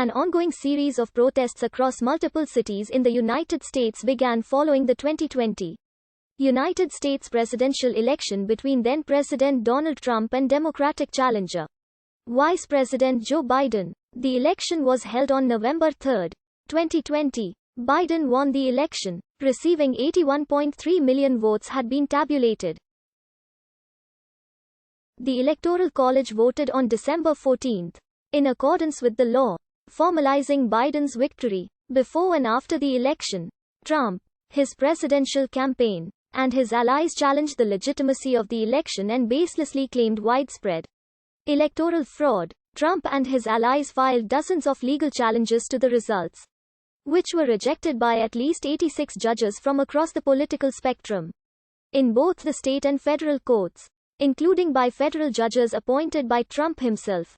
An ongoing series of protests across multiple cities in the United States began following the 2020 United States presidential election between then-President Donald Trump and Democratic challenger, Vice President Joe Biden. The election was held on November 3, 2020. Biden won the election, receiving 81.3 million votes had been tabulated. The Electoral College voted on December 14, in accordance with the law, formalizing Biden's victory. Before and after the election, Trump, his presidential campaign, and his allies challenged the legitimacy of the election and baselessly claimed widespread electoral fraud. Trump and his allies filed dozens of legal challenges to the results, which were rejected by at least 86 judges from across the political spectrum, in both the state and federal courts, including by federal judges appointed by Trump himself.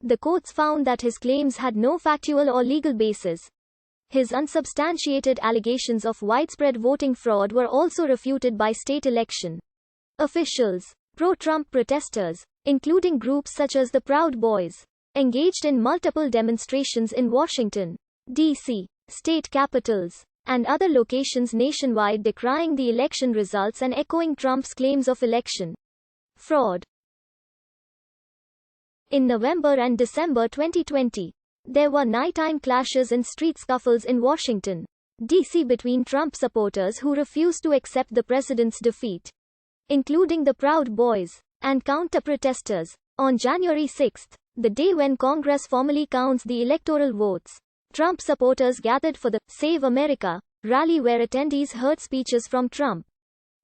The courts found that his claims had no factual or legal basis. His unsubstantiated allegations of widespread voting fraud were also refuted by state election officials. Pro-Trump protesters, including groups such as the Proud Boys, engaged in multiple demonstrations in Washington, D.C., state capitals, and other locations nationwide decrying the election results and echoing Trump's claims of election fraud. In November and December 2020, there were nighttime clashes and street scuffles in Washington, D.C. between Trump supporters who refused to accept the president's defeat, including the Proud Boys, and counter-protesters. On January 6, the day when Congress formally counts the electoral votes, Trump supporters gathered for the Save America rally where attendees heard speeches from Trump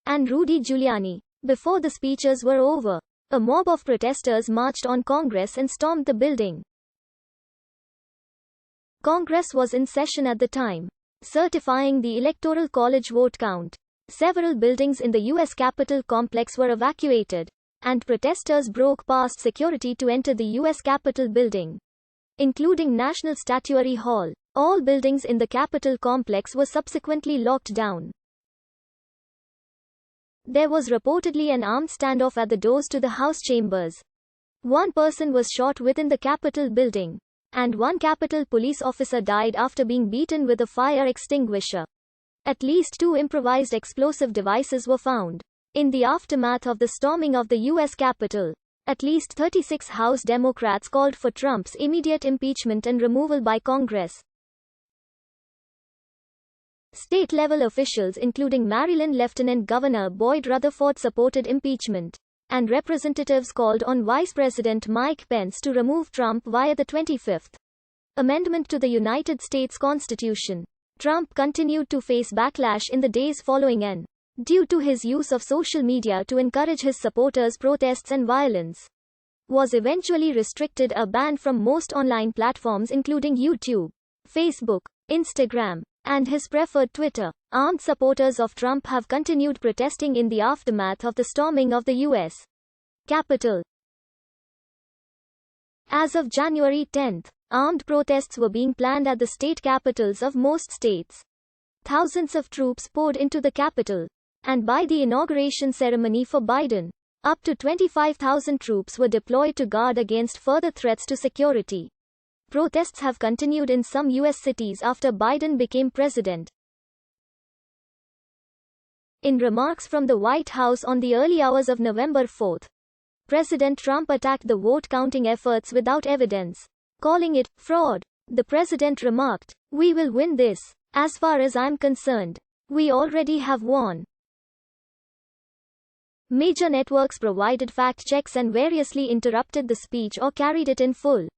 and Rudy Giuliani. Before the speeches were over, a mob of protesters marched on Congress and stormed the building. Congress was in session at the time, certifying the Electoral College vote count. Several buildings in the U.S. Capitol complex were evacuated, and protesters broke past security to enter the U.S. Capitol building, including National Statuary Hall. All buildings in the Capitol complex were subsequently locked down. There was reportedly an armed standoff at the doors to the House chambers. One person was shot within the Capitol building, and one Capitol police officer died after being beaten with a fire extinguisher. At least 2 improvised explosive devices were found. In the aftermath of the storming of the U.S. Capitol, at least 36 House Democrats called for Trump's immediate impeachment and removal by Congress. State-level officials including Maryland Lieutenant Governor Boyd Rutherford supported impeachment, and representatives called on Vice President Mike Pence to remove Trump via the 25th Amendment to the United States Constitution. Trump continued to face backlash in the days following and, due to his use of social media to encourage his supporters' protests and violence, was eventually restricted or banned from most online platforms including YouTube, Facebook, Instagram, and his preferred Twitter. Armed supporters of Trump have continued protesting in the aftermath of the storming of the U.S. Capitol. As of January 10, armed protests were being planned at the state capitals of most states. Thousands of troops poured into the Capitol, and by the inauguration ceremony for Biden, up to 25,000 troops were deployed to guard against further threats to security. Protests have continued in some U.S. cities after Biden became president. In remarks from the White House on the early hours of November 4, President Trump attacked the vote-counting efforts without evidence, calling it fraud. The president remarked, "We will win this. As far as I'm concerned, we already have won." Major networks provided fact checks and variously interrupted the speech or carried it in full.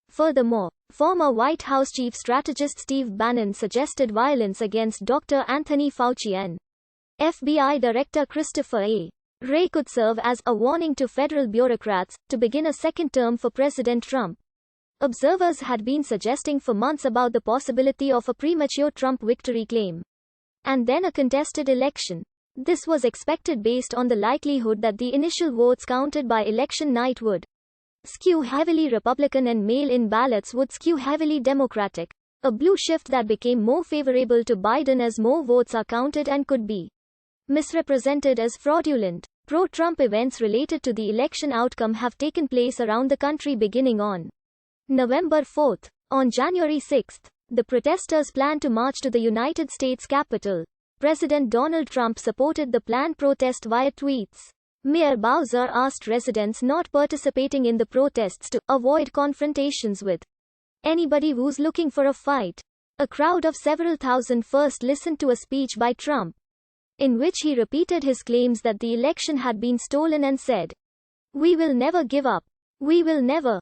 Furthermore, former White House chief strategist Steve Bannon suggested violence against Dr. Anthony Fauci and FBI Director Christopher A. Wray could serve as a warning to federal bureaucrats to begin a second term for President Trump. Observers had been suggesting for months about the possibility of a premature Trump victory claim, and then a contested election. This was expected based on the likelihood that the initial votes counted by election night would skew heavily Republican and mail-in ballots would skew heavily Democratic. A blue shift that became more favorable to Biden as more votes are counted and could be misrepresented as fraudulent. Pro-Trump events related to the election outcome have taken place around the country beginning on November 4. On January 6, the protesters planned to march to the United States Capitol. President Donald Trump supported the planned protest via tweets. Mayor Bowser asked residents not participating in the protests to avoid confrontations with anybody who's looking for a fight. A crowd of several thousand first listened to a speech by Trump, in which he repeated his claims that the election had been stolen and said, "We will never give up. We will never